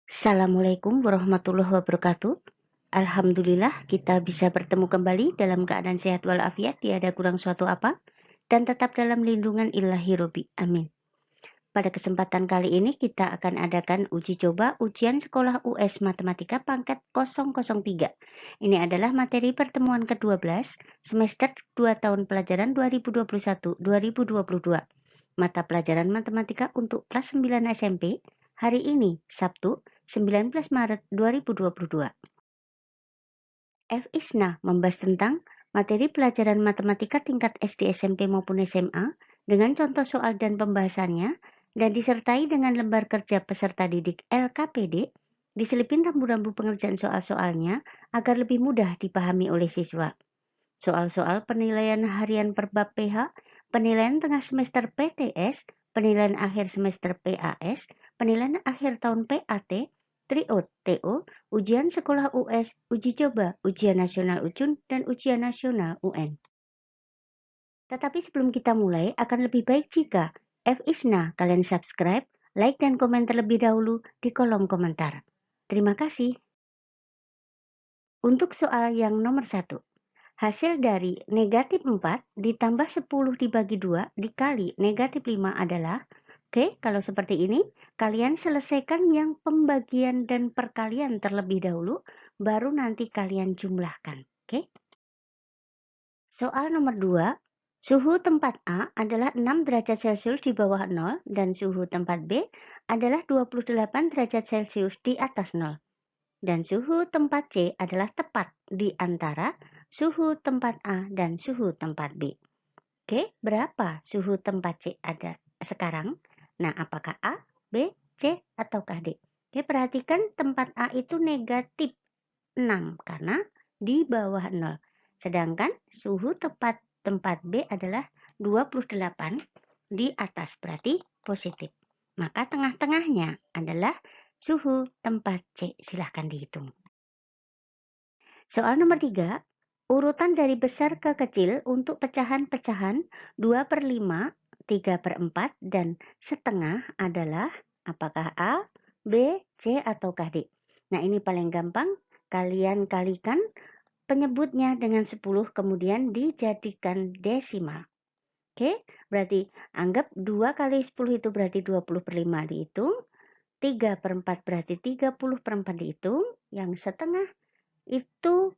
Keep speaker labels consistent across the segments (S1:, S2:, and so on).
S1: Assalamualaikum warahmatullahi wabarakatuh. Alhamdulillah kita bisa bertemu kembali dalam keadaan sehat walafiat, tiada kurang suatu apa, dan tetap dalam lindungan Ilahi Robi. Amin. Pada kesempatan kali ini kita akan adakan uji coba ujian sekolah US Matematika Pangkat 003. Ini adalah materi pertemuan ke-12 semester 2 tahun pelajaran 2021-2022. Mata pelajaran matematika untuk kelas 9 SMP hari ini, Sabtu, 19 Maret 2022. FISNA membahas tentang materi pelajaran matematika tingkat SD, SMP maupun SMA dengan contoh soal dan pembahasannya dan disertai dengan lembar kerja peserta didik LKPD, diselipin rambu-rambu pengerjaan soal-soalnya agar lebih mudah dipahami oleh siswa. Soal-soal penilaian harian per bab PH, penilaian tengah semester PTS, penilaian akhir semester PAS, penilaian akhir tahun PAT, TRIO, TO, ujian sekolah US, uji coba, ujian nasional UJUN, dan ujian nasional UN. Tetapi sebelum kita mulai, akan lebih baik jika FISNA kalian subscribe, like, dan komen terlebih dahulu di kolom komentar. Terima kasih. Untuk soal yang nomor 1. Hasil dari negatif 4 ditambah 10 dibagi 2 dikali negatif 5 adalah, kalau seperti ini, kalian selesaikan yang pembagian dan perkalian terlebih dahulu, baru nanti kalian jumlahkan. Soal nomor 2, suhu tempat A adalah 6 derajat Celcius di bawah 0 dan suhu tempat B adalah 28 derajat Celcius di atas 0. Dan suhu tempat C adalah tepat di antara suhu tempat A dan suhu tempat B. Berapa suhu tempat C ada sekarang? Nah, apakah A, B, C, ataukah D? Perhatikan tempat A itu negatif 6 karena di bawah 0. Sedangkan suhu tempat B adalah 28 di atas, berarti positif. Maka tengah-tengahnya adalah suhu tempat C. Silahkan dihitung. Soal nomor 3, urutan dari besar ke kecil untuk pecahan-pecahan 2/5, 3/4, dan setengah adalah apakah A, B, C, ataukah D? Nah, ini paling gampang. Kalian kalikan penyebutnya dengan 10, kemudian dijadikan desimal. Berarti anggap 2 kali 10 itu berarti 20/5 dihitung. 3/4 berarti 30/4 dihitung. Yang setengah itu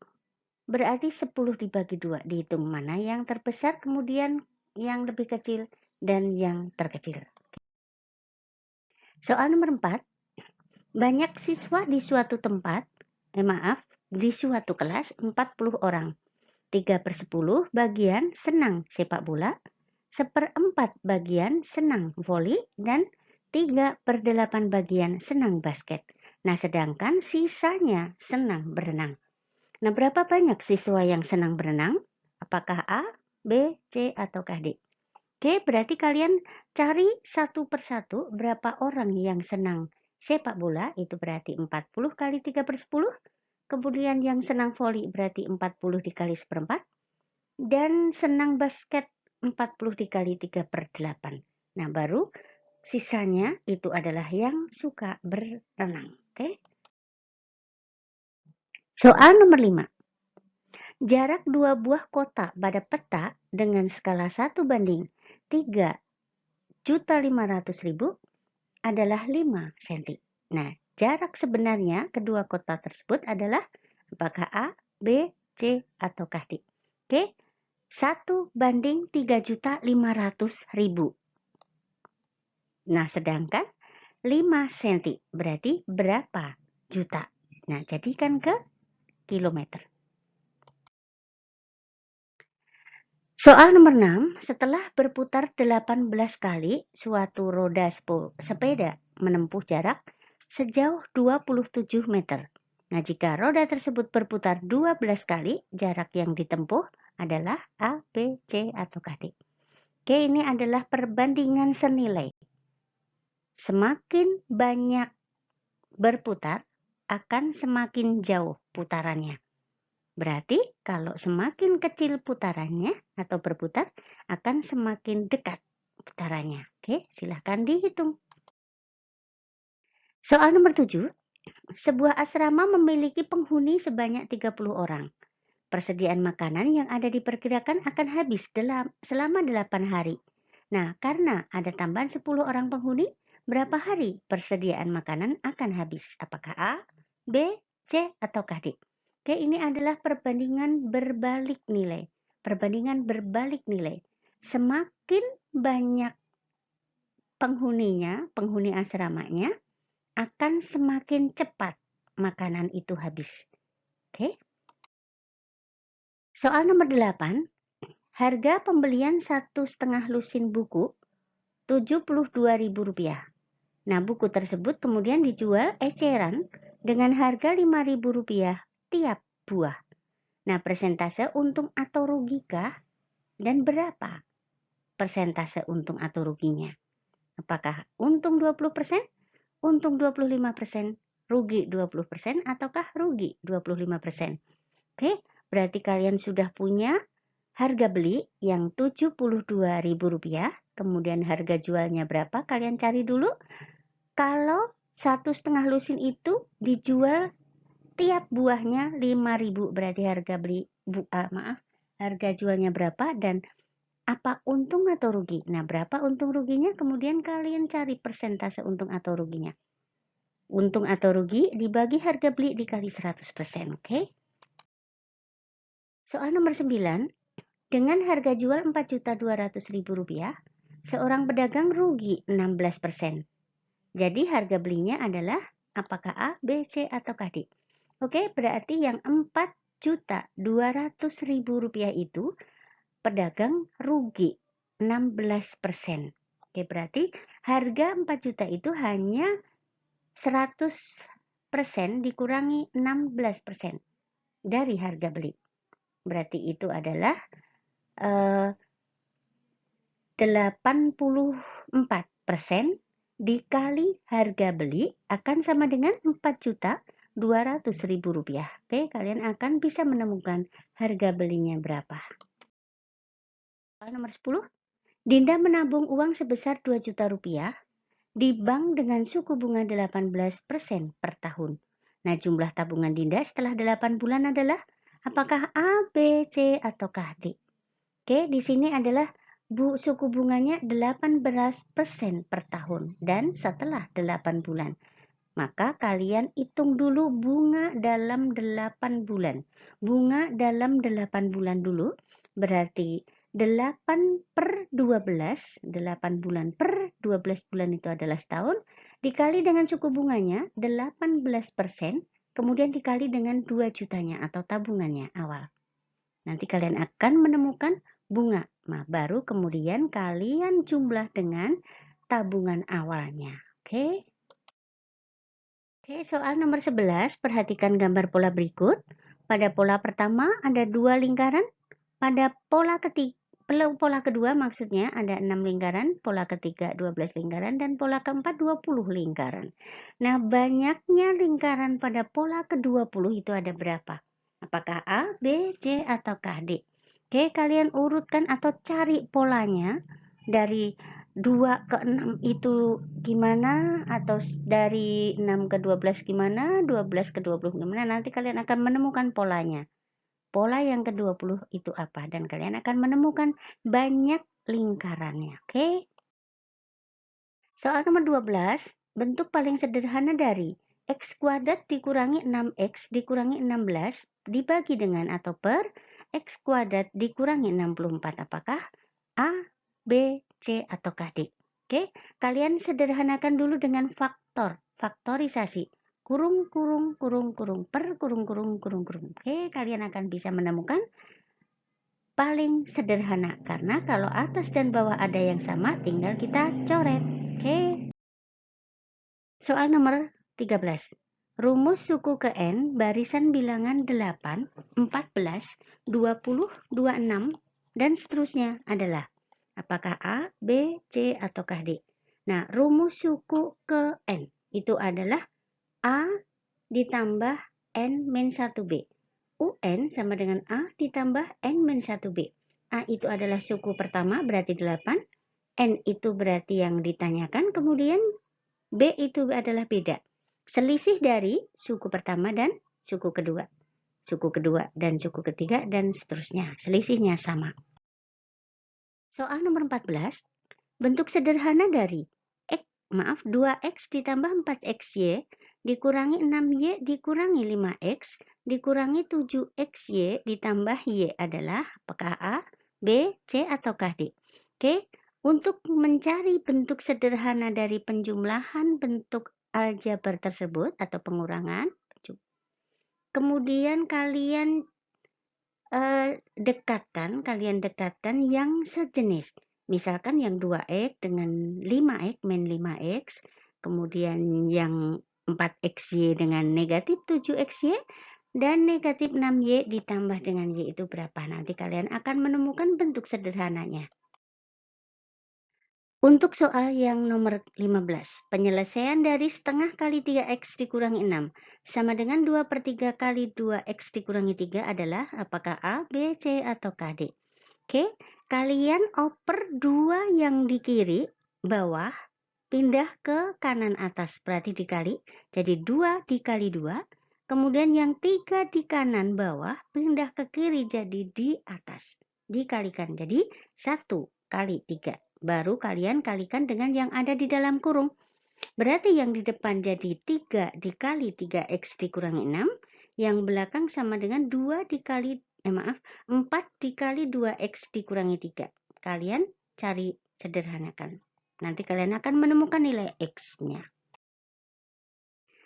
S1: berarti 10 dibagi 2 dihitung mana yang terbesar, kemudian yang lebih kecil, dan yang terkecil. Soal nomor 4. Banyak siswa di suatu tempat, di suatu kelas 40 orang. 3/10 bagian senang sepak bola, 1/4 bagian senang voli, dan 3/8 bagian senang basket. Nah, sedangkan sisanya senang berenang. Nah, berapa banyak siswa yang senang berenang? Apakah A, B, C, ataukah D? Berarti kalian cari satu persatu berapa orang yang senang sepak bola, itu berarti 40 kali 3/10. Kemudian yang senang voli berarti 40 dikali 1/4. Dan senang basket 40 dikali 3/8. Nah, baru sisanya itu adalah yang suka berenang. Soal nomor 5. Jarak dua buah kotak pada peta dengan skala 1/3.500.000 adalah 5 cm. Nah, jarak sebenarnya kedua kotak tersebut adalah apakah A, B, C, ataukah D? 1/3.500.000. Nah, sedangkan 5 cm berarti berapa juta? Nah, jadikan ke kilometer. Soal nomor 6, setelah berputar 18 kali, suatu roda sepeda menempuh jarak sejauh 27 meter. Nah, jika roda tersebut berputar 12 kali, jarak yang ditempuh adalah A, B, C, ataukah D? Ini adalah perbandingan senilai. Semakin banyak berputar, akan semakin jauh putarannya. Berarti kalau semakin kecil putarannya atau berputar, akan semakin dekat putarannya. Silahkan dihitung. Soal nomor 7. Sebuah asrama memiliki penghuni sebanyak 30 orang. Persediaan makanan yang ada diperkirakan akan habis selama 8 hari. Nah, karena ada tambahan 10 orang penghuni, berapa hari persediaan makanan akan habis? Apakah A, B, C, atau D? Oke, ini adalah perbandingan berbalik nilai. Perbandingan berbalik nilai. Semakin banyak penghuni asramanya, akan semakin cepat makanan itu habis. Oke. Soal nomor 8. Harga pembelian 1,5 lusin buku Rp72.000. Nah, buku tersebut kemudian dijual eceran dengan harga Rp5.000 tiap buah. Nah, persentase untung atau rugikah dan berapa persentase untung atau ruginya? Apakah untung 20%, untung 25%, rugi 20%, ataukah rugi 25%? Oke, berarti kalian sudah punya harga beli yang Rp72.000, kemudian harga jualnya berapa? Kalian cari dulu. Kalau 1,5 lusin itu dijual tiap buahnya Rp5.000, berarti harga jualnya berapa dan apa untung atau rugi? Nah, berapa untung ruginya? Kemudian kalian cari persentase untung atau ruginya. Untung atau rugi dibagi harga beli dikali 100%, oke? Soal nomor 9. Dengan harga jual Rp4.200.000, seorang pedagang rugi 16%. Jadi harga belinya adalah apakah A, B, C, atau D? Oke, berarti yang Rp4.200.000 itu pedagang rugi 16%. Oke, berarti harga 4 juta itu hanya 100% dikurangi 16% dari harga beli. Berarti itu adalah 84% dikali harga beli akan sama dengan Rp4.200.000. Oke, kalian akan bisa menemukan harga belinya berapa. Nomor 10. Dinda menabung uang sebesar Rp2 juta di bank dengan suku bunga 18% per tahun. Nah, jumlah tabungan Dinda setelah 8 bulan adalah apakah A, B, C, atau D? Oke, di sini adalah suku bunganya 18% per tahun dan setelah 8 bulan. Maka kalian hitung dulu bunga dalam 8 bulan. Bunga dalam 8 bulan dulu berarti 8/12, 8 bulan per 12 bulan itu adalah setahun, dikali dengan suku bunganya 18%, kemudian dikali dengan 2 jutanya atau tabungannya awal. Nanti kalian akan menemukan bunga. Nah, baru kemudian kalian jumlah dengan tabungan awalnya. Oke. Oke, soal nomor 11, perhatikan gambar pola berikut. Pada pola pertama ada 2 lingkaran. Pada pola kedua maksudnya ada 6 lingkaran, pola ketiga 12 lingkaran, dan pola keempat 20 lingkaran. Nah, banyaknya lingkaran pada pola ke-20 itu ada berapa? Apakah A, B, C, atau D? Oke, kalian urutkan atau cari polanya dari 2 ke 6 itu gimana, atau dari 6 ke 12 gimana, 12 ke 20 gimana, nanti kalian akan menemukan polanya. Pola yang ke-20 itu apa, dan kalian akan menemukan banyak lingkarannya, oke? Soal nomor 12, bentuk paling sederhana dari X kuadrat dikurangi 6X dikurangi 16 dibagi dengan atau per X kuadrat dikurangi 64, apakah A, B, C, atau D? Oke, kalian sederhanakan dulu dengan faktorisasi. Kurung, kurung, kurung, kurung, per, kurung, kurung, kurung, kurung. Oke, kalian akan bisa menemukan paling sederhana. Karena kalau atas dan bawah ada yang sama, tinggal kita coret. Oke. Soal nomor 13. Rumus suku ke N barisan bilangan 8, 14, 20, 26, dan seterusnya adalah apakah A, B, C, atau D? Nah, rumus suku ke N itu adalah A ditambah N-1B. UN sama dengan A ditambah N-1B. A itu adalah suku pertama berarti 8. N itu berarti yang ditanyakan. Kemudian B itu adalah beda. selisih dari suku pertama dan suku kedua dan suku ketiga, dan seterusnya. Selisihnya sama. Soal nomor 14, bentuk sederhana dari 2x ditambah 4xy dikurangi 6y dikurangi 5x dikurangi 7xy ditambah y adalah apakah A, B, C, ataukah D? Oke, untuk mencari bentuk sederhana dari penjumlahan bentuk aljabar tersebut atau pengurangan, kemudian kalian dekatkan yang sejenis. Misalkan yang 2x dengan 5x min 5x, kemudian yang 4xy dengan negatif 7xy, dan negatif 6y ditambah dengan y itu berapa? Nanti kalian akan menemukan bentuk sederhananya. Untuk soal yang nomor 15, penyelesaian dari setengah kali 3x dikurangi 6 sama dengan 2/3 kali 2x dikurangi 3 adalah apakah A, B, C, atau D? Oke, kalian oper 2 yang di kiri bawah, pindah ke kanan atas, berarti dikali. Jadi 2 dikali 2, kemudian yang 3 di kanan bawah, pindah ke kiri jadi di atas. Dikalikan, jadi 1 kali 3. Baru kalian kalikan dengan yang ada di dalam kurung. Berarti yang di depan jadi 3 dikali 3x dikurangi 6. Yang belakang sama dengan 4 dikali 2x dikurangi 3. Kalian cari sederhanakan. Nanti kalian akan menemukan nilai x-nya.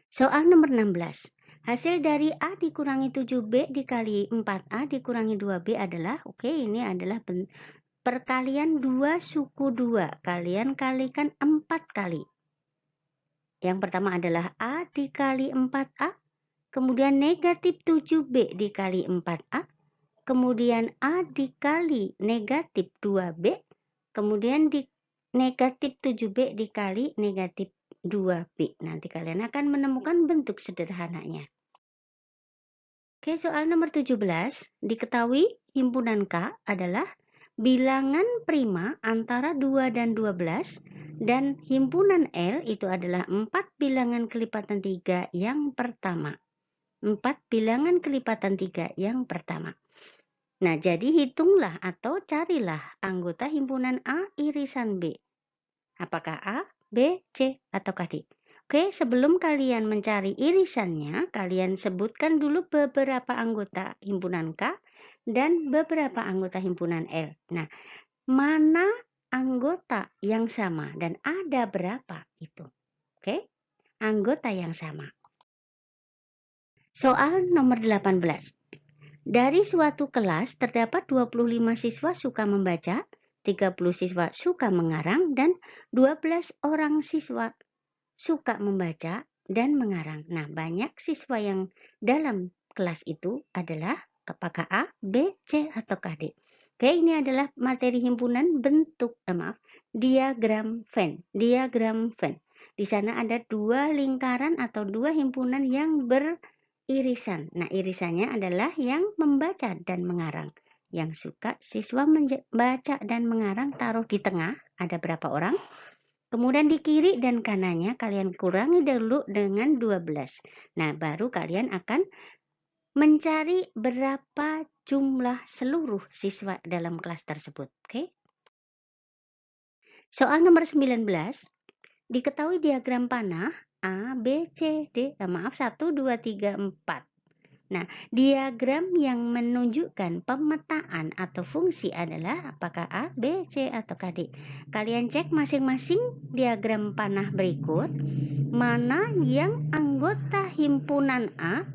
S1: Soal nomor 16. Hasil dari A dikurangi 7B dikali 4A dikurangi 2B adalah, ini adalah perkalian 2 suku 2. Kalian kalikan 4 kali. Yang pertama adalah A dikali 4A, kemudian negatif 7B dikali 4A, kemudian A dikali negatif 2B, kemudian negatif 7B dikali negatif 2B. Nanti kalian akan menemukan bentuk sederhananya. Oke, soal nomor 17. Diketahui himpunan K adalah bilangan prima antara 2 dan 12 dan himpunan L itu adalah 4 bilangan kelipatan 3 yang pertama. 4 bilangan kelipatan 3 yang pertama. Nah, jadi hitunglah atau carilah anggota himpunan A irisan B. Apakah A, B, C, atau D? Oke, sebelum kalian mencari irisannya, kalian sebutkan dulu beberapa anggota himpunan K dan beberapa anggota himpunan L. Nah, mana anggota yang sama dan ada berapa itu? Oke, anggota yang sama. Soal nomor 18. Dari suatu kelas terdapat 25 siswa suka membaca, 30 siswa suka mengarang, dan 12 orang siswa suka membaca dan mengarang. Nah, banyak siswa yang dalam kelas itu adalah apakah A, B, C, atau D? Oke, ini adalah materi himpunan diagram Venn. Diagram Venn. Di sana ada 2 lingkaran atau 2 himpunan yang beririsan. Nah, irisannya adalah yang membaca dan mengarang. Yang suka siswa membaca dan mengarang taruh di tengah. Ada berapa orang? Kemudian di kiri dan kanannya kalian kurangi dulu dengan 12. Nah, baru kalian akan mencari berapa jumlah seluruh siswa dalam kelas tersebut. Oke? Soal nomor 19. Diketahui diagram panah A, B, C, D. 1, 2, 3, 4. Nah, diagram yang menunjukkan pemetaan atau fungsi adalah apakah A, B, C, atau D. Kalian cek masing-masing diagram panah berikut. Mana yang anggota himpunan A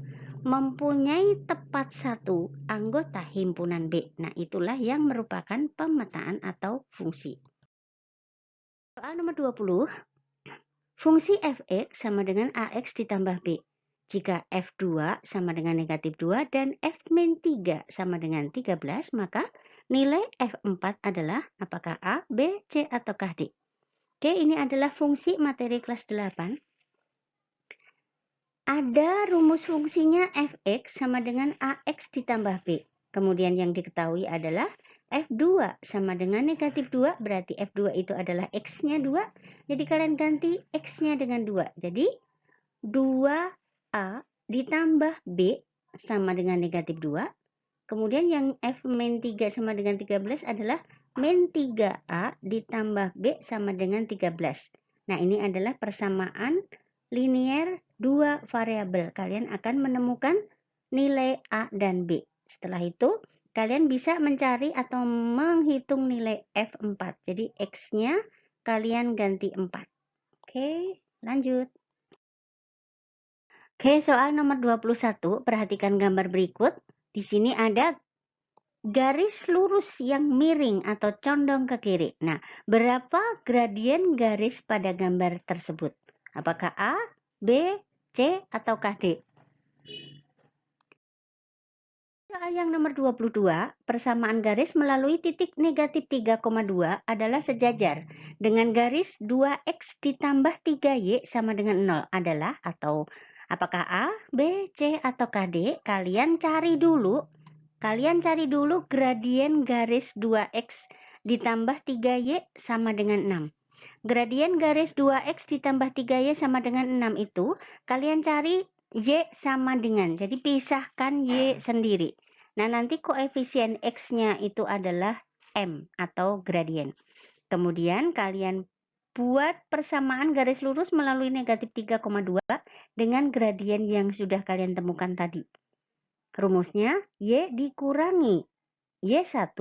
S1: mempunyai tepat satu anggota himpunan B. Nah, itulah yang merupakan pemetaan atau fungsi. Soal nomor 20. Fungsi fx sama dengan ax ditambah b. Jika f2 sama dengan negatif 2 dan f-3 sama dengan 13, maka nilai f4 adalah apakah A, B, C, atau D. Oke, ini adalah fungsi materi kelas 8. Ada rumus fungsinya fx sama dengan ax ditambah b. Kemudian yang diketahui adalah f2 sama dengan negatif 2, berarti f2 itu adalah x-nya 2. Jadi kalian ganti x-nya dengan 2. Jadi 2A ditambah B sama dengan negatif 2. Kemudian yang F min 3 sama dengan 13 adalah min 3A ditambah B sama dengan 13. Nah, ini adalah persamaan linier dua variabel. Kalian akan menemukan nilai A dan B. Setelah itu, kalian bisa mencari atau menghitung nilai F4. Jadi, X-nya kalian ganti 4. Oke, lanjut. Oke, soal nomor 21, perhatikan gambar berikut. Di sini ada garis lurus yang miring atau condong ke kiri. Nah, berapa gradien garis pada gambar tersebut? Apakah A, B, C, atau D? Soal yang nomor 22, persamaan garis melalui titik negatif 3,2 adalah sejajar dengan garis 2X ditambah 3Y sama dengan 0 adalah atau apakah A, B, C, atau D? Kalian cari dulu gradien garis 2X ditambah 3Y sama dengan 6. Gradien garis 2X ditambah 3Y sama dengan 6 itu kalian cari Y sama dengan, jadi pisahkan Y sendiri. Nah, nanti koefisien X-nya itu adalah M atau gradien. Kemudian kalian buat persamaan garis lurus melalui negatif 3,2 dengan gradien yang sudah kalian temukan tadi. Rumusnya Y dikurangi Y1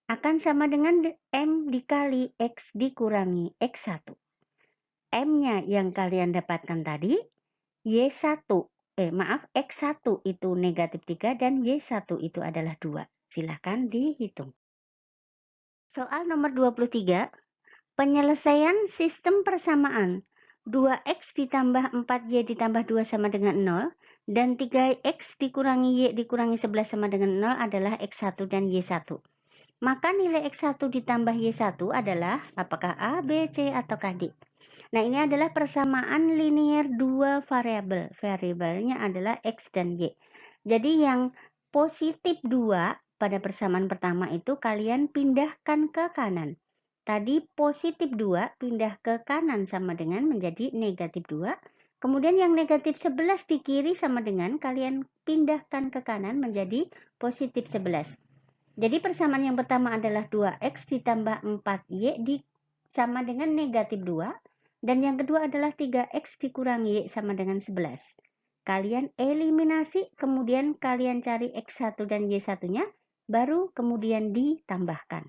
S1: akan sama dengan M dikali X dikurangi X1. M-nya yang kalian dapatkan tadi, Y1, X1 itu negatif 3 dan Y1 itu adalah 2. Silahkan dihitung. Soal nomor 23, penyelesaian sistem persamaan 2X ditambah 4Y ditambah 2 sama dengan 0 dan 3X dikurangi Y dikurangi 11 sama dengan 0 adalah X1 dan Y1. Maka nilai X1 ditambah Y1 adalah apakah A, B, C, atau D? Nah, ini adalah persamaan linier dua variabel. Variabelnya adalah X dan Y. Jadi yang positif 2 pada persamaan pertama itu kalian pindahkan ke kanan. Tadi positif 2 pindah ke kanan sama dengan menjadi negatif 2. Kemudian yang negatif 11 di kiri sama dengan kalian pindahkan ke kanan menjadi positif 11. Jadi persamaan yang pertama adalah 2X ditambah 4Y sama dengan negatif 2. Dan yang kedua adalah 3X dikurangi Y sama dengan 11. Kalian eliminasi, kemudian kalian cari X1 dan Y1-nya, baru kemudian ditambahkan.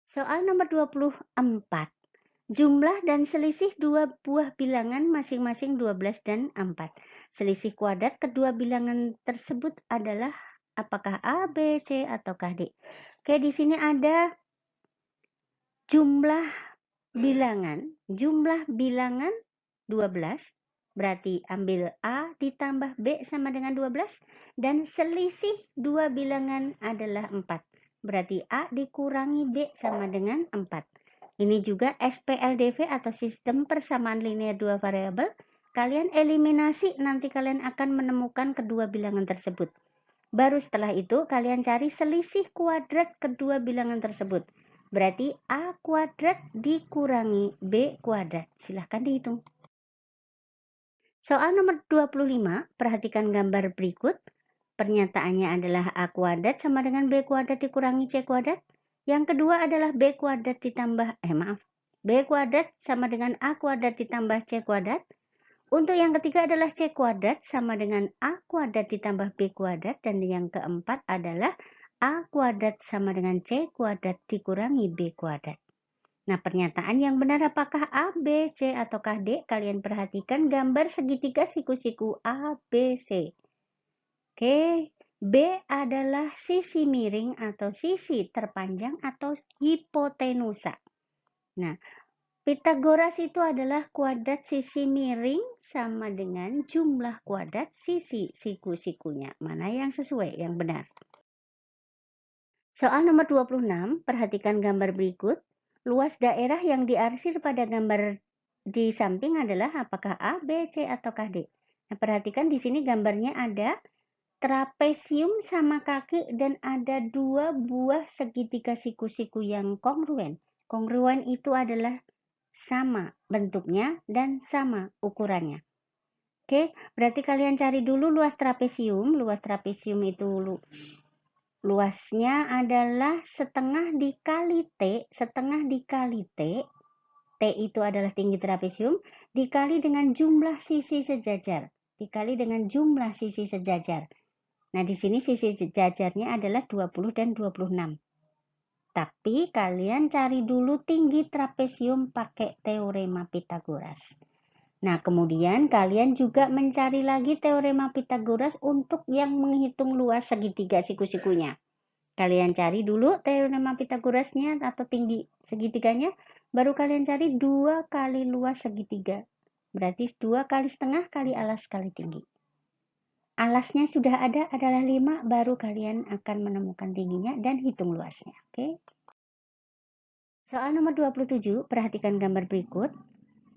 S1: Soal nomor 24. Jumlah dan selisih dua buah bilangan masing-masing 12 dan 4. Selisih kuadrat kedua bilangan tersebut adalah apakah A, B, C, atau D? Oke, di sini ada jumlah bilangan 12, berarti ambil A ditambah B sama dengan 12, dan selisih dua bilangan adalah 4, berarti A dikurangi B sama dengan 4. Ini juga SPLDV atau sistem persamaan linear dua variabel. Kalian eliminasi, nanti kalian akan menemukan kedua bilangan tersebut. Baru setelah itu kalian cari selisih kuadrat kedua bilangan tersebut. Berarti A kuadrat dikurangi B kuadrat. Silahkan dihitung. Soal nomor 25, perhatikan gambar berikut. Pernyataannya adalah A kuadrat sama dengan B kuadrat dikurangi C kuadrat. Yang kedua adalah B kuadrat ditambah, B kuadrat sama dengan A kuadrat ditambah C kuadrat. Untuk yang ketiga adalah C kuadrat sama dengan A kuadrat ditambah B kuadrat. Dan yang keempat adalah A kuadrat sama dengan C kuadrat dikurangi B kuadrat. Nah, pernyataan yang benar apakah A, B, C, atau D? Kalian perhatikan gambar segitiga siku-siku A, B, C. Oke, B adalah sisi miring atau sisi terpanjang atau hipotenusa. Nah, Pitagoras itu adalah kuadrat sisi miring sama dengan jumlah kuadrat sisi siku-sikunya. Mana yang sesuai, yang benar? Soal nomor 26, perhatikan gambar berikut. Luas daerah yang diarsir pada gambar di samping adalah apakah A, B, C, atau D? Nah, perhatikan di sini gambarnya ada trapesium sama kaki dan ada dua buah segitiga siku-siku yang kongruen. Kongruen itu adalah sama bentuknya dan sama ukurannya. Oke, berarti kalian cari dulu luas trapesium. Luas trapesium itu luasnya adalah setengah dikali T, setengah dikali T. T itu adalah tinggi trapesium, dikali dengan jumlah sisi sejajar. Dikali dengan jumlah sisi sejajar. Nah, di sini sisi sejajarnya adalah 20 dan 26. Tapi kalian cari dulu tinggi trapesium pakai teorema Pythagoras. Nah, kemudian kalian juga mencari lagi teorema Pythagoras untuk yang menghitung luas segitiga siku-sikunya. Kalian cari dulu teorema Pythagorasnya atau tinggi segitiganya, baru kalian cari 2 kali luas segitiga. Berarti 2 kali setengah kali alas kali tinggi. Alasnya sudah ada adalah 5, baru kalian akan menemukan tingginya dan hitung luasnya. Oke. Soal nomor 27, perhatikan gambar berikut.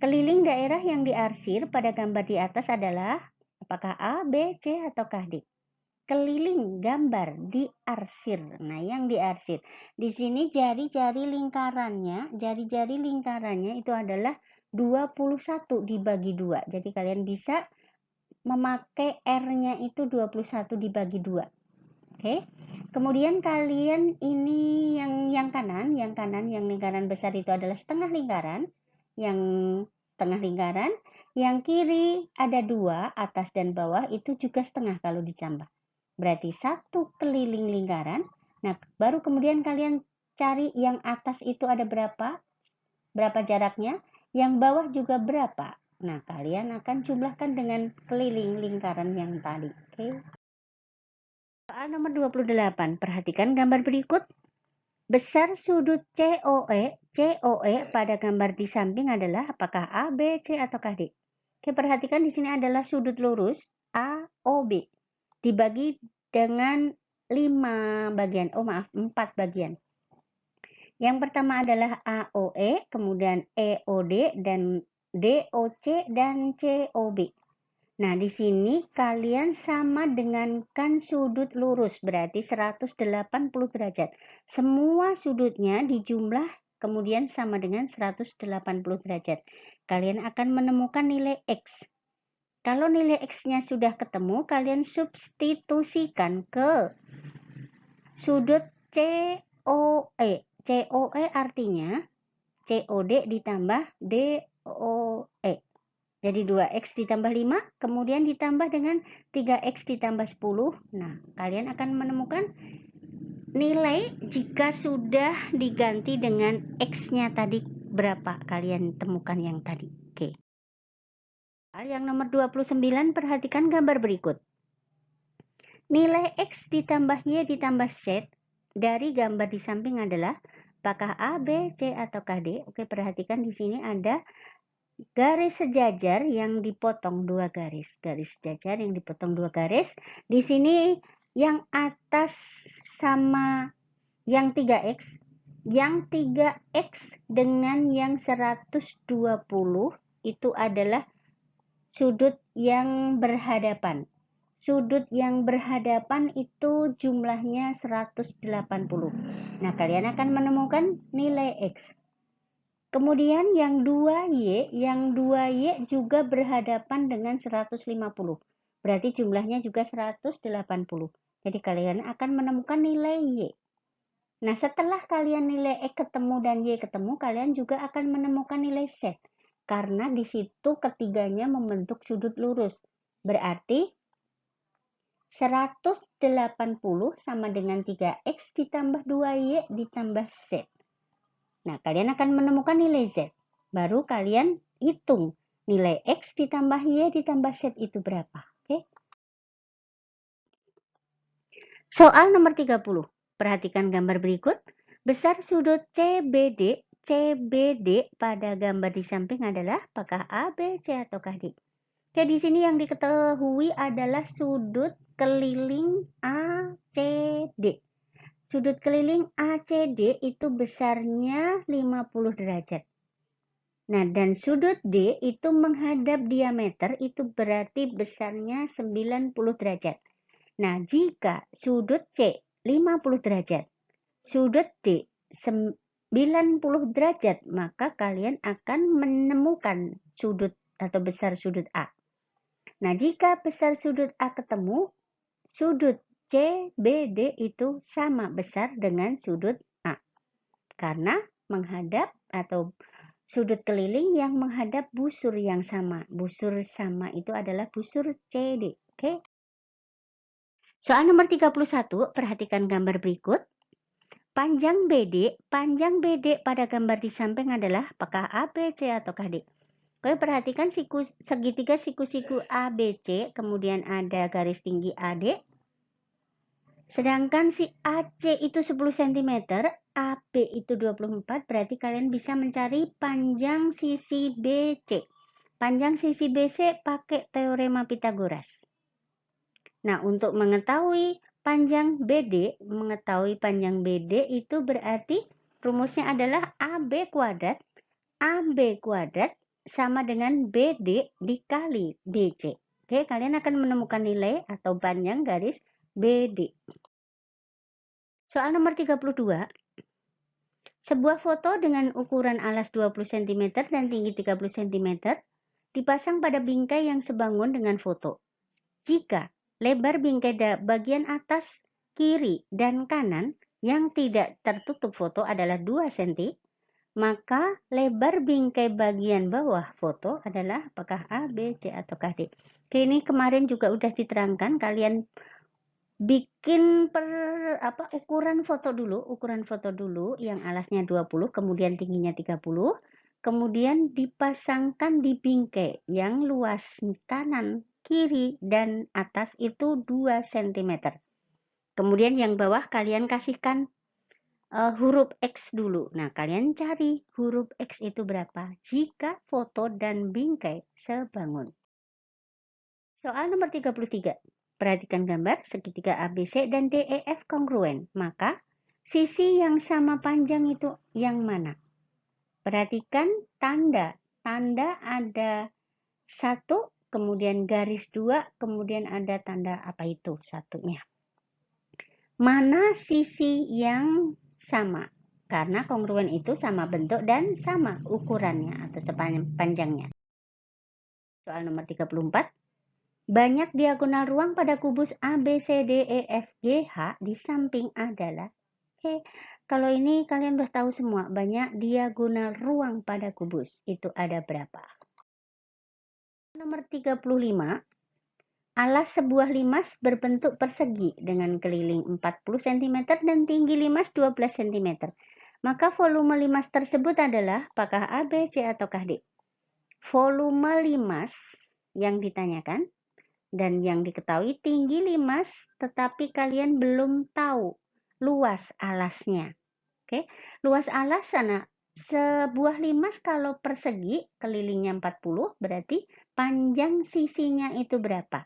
S1: Keliling daerah yang diarsir pada gambar di atas adalah apakah A, B, C, ataukah D? Keliling gambar diarsir. Nah, yang diarsir. Di sini jari-jari lingkarannya itu adalah 21 dibagi 2. Jadi kalian bisa memakai R-nya itu 21 dibagi 2. Oke. Kemudian kalian ini yang kanan, yang lingkaran besar itu adalah setengah lingkaran. Yang setengah lingkaran, yang kiri ada 2, atas dan bawah itu juga setengah kalau ditambah. Berarti 1 keliling lingkaran. Nah, baru kemudian kalian cari yang atas itu ada berapa jaraknya, yang bawah juga berapa. Nah, kalian akan jumlahkan dengan keliling lingkaran yang tadi. Oke. Soal nomor 28. Perhatikan gambar berikut. Besar sudut COE pada gambar di samping adalah apakah A, B, C, ataukah D? Oke, perhatikan di sini adalah sudut lurus AOB. Dibagi dengan 4 bagian. Yang pertama adalah AOE, kemudian EOD, dan DOC, dan COB. Nah, di sini kalian sama dengankan sudut lurus, berarti 180 derajat. Semua sudutnya dijumlah, kemudian sama dengan 180 derajat. Kalian akan menemukan nilai X. Kalau nilai X-nya sudah ketemu, kalian substitusikan ke sudut COE. COE artinya COD ditambah DOE. Jadi 2X ditambah 5, kemudian ditambah dengan 3X ditambah 10. Nah, kalian akan menemukan nilai jika sudah diganti dengan X-nya tadi berapa kalian temukan yang tadi. Oke. Yang nomor 29, perhatikan gambar berikut. Nilai X ditambah Y ditambah Z dari gambar di samping adalah apakah A, B, C, ataukah D? Oke, perhatikan di sini ada garis sejajar yang dipotong 2 garis. Garis sejajar yang dipotong 2 garis. Di sini yang atas sama yang 3X. Yang 3X dengan yang 120 itu adalah sudut yang berhadapan. Sudut yang berhadapan itu jumlahnya 180. Nah, kalian akan menemukan nilai X. Kemudian yang 2Y juga berhadapan dengan 150. Berarti jumlahnya juga 180. Jadi kalian akan menemukan nilai Y. Nah, setelah kalian nilai X ketemu dan Y ketemu, kalian juga akan menemukan nilai Z. Karena di situ ketiganya membentuk sudut lurus. Berarti 180 sama dengan 3X ditambah 2Y ditambah Z. Nah, kalian akan menemukan nilai Z. Baru kalian hitung nilai X ditambah Y ditambah Z itu berapa. Oke? Soal nomor 30. Perhatikan gambar berikut. Besar sudut CBD pada gambar di samping adalah apakah A, B, C, ataukah D? Oke, di sini yang diketahui adalah sudut keliling ACD. Sudut keliling ACD itu besarnya 50 derajat. Nah, dan sudut D itu menghadap diameter itu berarti besarnya 90 derajat. Nah, jika sudut C 50 derajat, sudut D 90 derajat, maka kalian akan menemukan sudut atau besar sudut A. Nah, jika besar sudut A ketemu, sudut CBD itu sama besar dengan sudut A. Karena menghadap atau sudut keliling yang menghadap busur yang sama. Busur sama itu adalah busur CD. Oke? Soal nomor 31, perhatikan gambar berikut. Panjang BD pada gambar di samping adalah apakah A, B, C, atau D? Oke, perhatikan segitiga siku-siku ABC, kemudian ada garis tinggi AD. Sedangkan si AC itu 10 cm, AB itu 24, berarti kalian bisa mencari panjang sisi BC. Panjang sisi BC pakai teorema Pythagoras. Nah, untuk mengetahui panjang BD itu berarti rumusnya adalah AB kuadrat sama dengan BD dikali BC. Oke, kalian akan menemukan nilai atau panjang garis BD. Soal nomor 32. Sebuah foto dengan ukuran alas 20 cm dan tinggi 30 cm dipasang pada bingkai yang sebangun dengan foto. Jika lebar bingkai bagian atas, kiri, dan kanan yang tidak tertutup foto adalah 2 cm, maka lebar bingkai bagian bawah foto adalah apakah A, B, C, atau D. Oke, ini kemarin juga udah diterangkan, kalian bikin ukuran foto dulu yang alasnya 20, kemudian tingginya 30, kemudian dipasangkan di bingkai yang luas kanan, kiri, dan atas itu 2 cm. Kemudian yang bawah kalian kasihkan huruf X dulu. Nah, kalian cari huruf X itu berapa jika foto dan bingkai sebangun. Soal nomor 33. Perhatikan gambar segitiga ABC dan DEF kongruen. Maka sisi yang sama panjang itu yang mana? Perhatikan tanda. Tanda ada 1, kemudian garis 2, kemudian ada tanda apa itu satunya. Mana sisi yang sama? Karena kongruen itu sama bentuk dan sama ukurannya atau panjangnya. Soal nomor 34. Banyak diagonal ruang pada kubus A, B, C, D, E, F, G, H di samping adalah. Oke, kalau ini kalian udah tahu semua. Banyak diagonal ruang pada kubus. Itu ada berapa? Nomor 35. Alas sebuah limas berbentuk persegi dengan keliling 40 cm dan tinggi limas 12 cm. Maka volume limas tersebut adalah apakah A, B, C, atau D? Volume limas yang ditanyakan dan yang diketahui tinggi limas, tetapi kalian belum tahu luas alasnya. Oke, luas alas sana sebuah limas kalau persegi kelilingnya 40, berarti panjang sisinya itu berapa?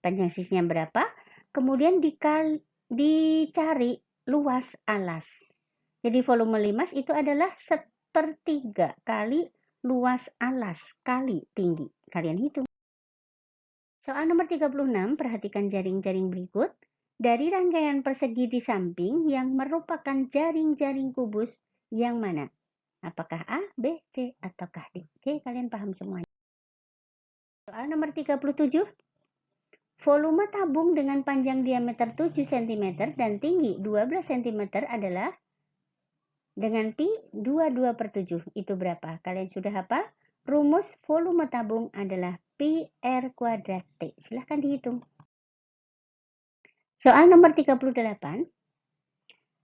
S1: Panjang sisinya berapa? Kemudian dicari luas alas. Jadi volume limas itu adalah 1/3 kali luas alas kali tinggi. Kalian hitung. Soal nomor 36, perhatikan jaring-jaring berikut. Dari rangkaian persegi di samping yang merupakan jaring-jaring kubus yang mana? Apakah A, B, C, atau D? Oke, kalian paham semuanya. Soal nomor 37. Volume tabung dengan panjang diameter 7 cm dan tinggi 12 cm adalah dengan pi 22/7. Itu berapa? Kalian sudah hafal? Rumus volume tabung adalah pi R kuadrat T. Silahkan dihitung. Soal nomor 38.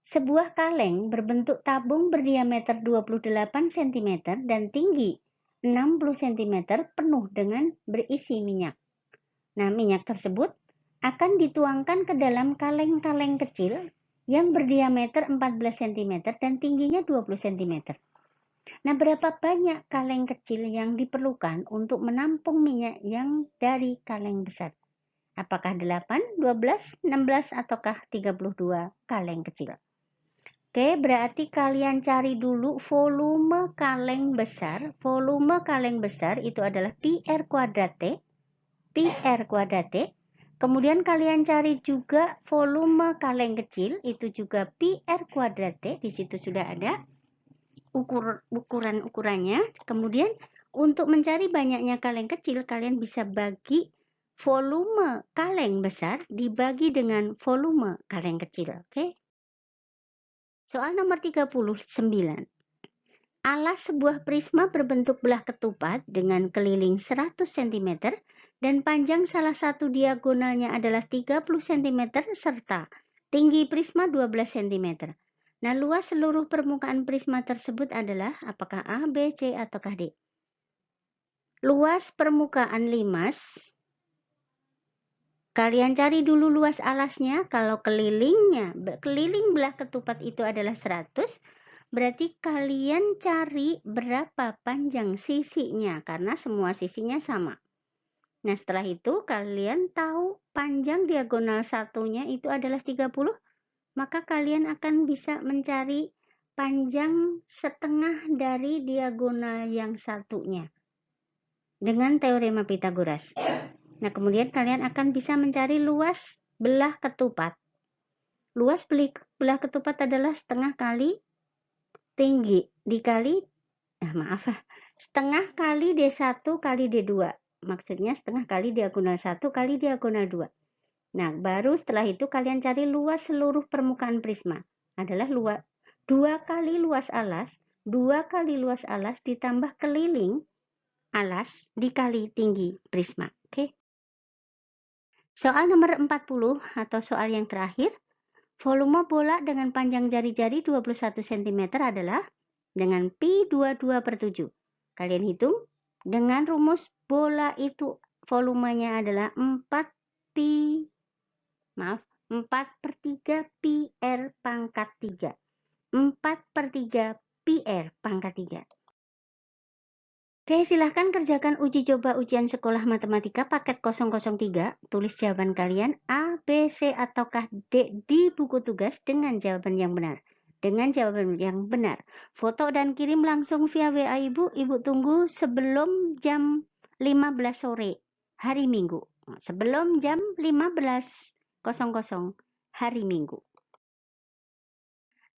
S1: Sebuah kaleng berbentuk tabung berdiameter 28 cm dan tinggi 60 cm penuh dengan berisi minyak. Nah, minyak tersebut akan dituangkan ke dalam kaleng-kaleng kecil yang berdiameter 14 cm dan tingginya 20 cm. Nah, berapa banyak kaleng kecil yang diperlukan untuk menampung minyak yang dari kaleng besar? Apakah 8, 12, 16, ataukah 32 kaleng kecil? Oke, berarti kalian cari dulu volume kaleng besar. Volume kaleng besar itu adalah pi R kuadrat T. Pi R kuadrat T. Kemudian kalian cari juga volume kaleng kecil, itu juga pi r kuadrat T, di situ sudah ada ukuran-ukurannya. Kemudian untuk mencari banyaknya kaleng kecil, kalian bisa bagi volume kaleng besar dibagi dengan volume kaleng kecil. Oke? Soal nomor 39. Alas sebuah prisma berbentuk belah ketupat dengan keliling 100 cm dan panjang salah satu diagonalnya adalah 30 cm serta tinggi prisma 12 cm. Nah, luas seluruh permukaan prisma tersebut adalah apakah A, B, C, ataukah D? Luas permukaan limas, kalian cari dulu luas alasnya. Kalau keliling belah ketupat itu adalah 100, berarti kalian cari berapa panjang sisinya, karena semua sisinya sama. Nah, setelah itu kalian tahu panjang diagonal satunya itu adalah 30, maka kalian akan bisa mencari panjang setengah dari diagonal yang satunya dengan teorema Pythagoras. Nah, kemudian kalian akan bisa mencari luas belah ketupat. Luas belah ketupat adalah setengah kali tinggi dikali, setengah kali D1 kali D2. Maksudnya setengah kali diagonal 1 kali diagonal 2. Nah, baru setelah itu kalian cari luas seluruh permukaan prisma. Adalah 2 kali luas alas, 2 kali luas alas ditambah keliling alas dikali tinggi prisma. Oke. Soal nomor 40 atau soal yang terakhir. Volume bola dengan panjang jari-jari 21 cm adalah dengan pi 22/7. Kalian hitung dengan rumus bola itu volumenya adalah 4/3 pi r pangkat 3. 4/3 pi r pangkat 3. Oke, silahkan kerjakan uji coba ujian sekolah matematika paket 003. Tulis jawaban kalian A, B, C, ataukah D di buku tugas dengan jawaban yang benar. Dengan jawaban yang benar, foto dan kirim langsung via WA Ibu. Ibu tunggu sebelum jam 15 sore hari Minggu. Sebelum jam 15.00 hari Minggu.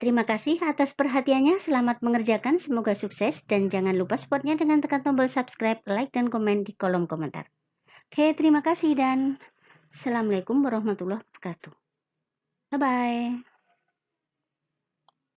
S1: Terima kasih atas perhatiannya, selamat mengerjakan, semoga sukses, dan jangan lupa supportnya dengan tekan tombol subscribe, like, dan komen di kolom komentar. Oke, terima kasih dan Assalamualaikum warahmatullahi wabarakatuh. Bye-bye.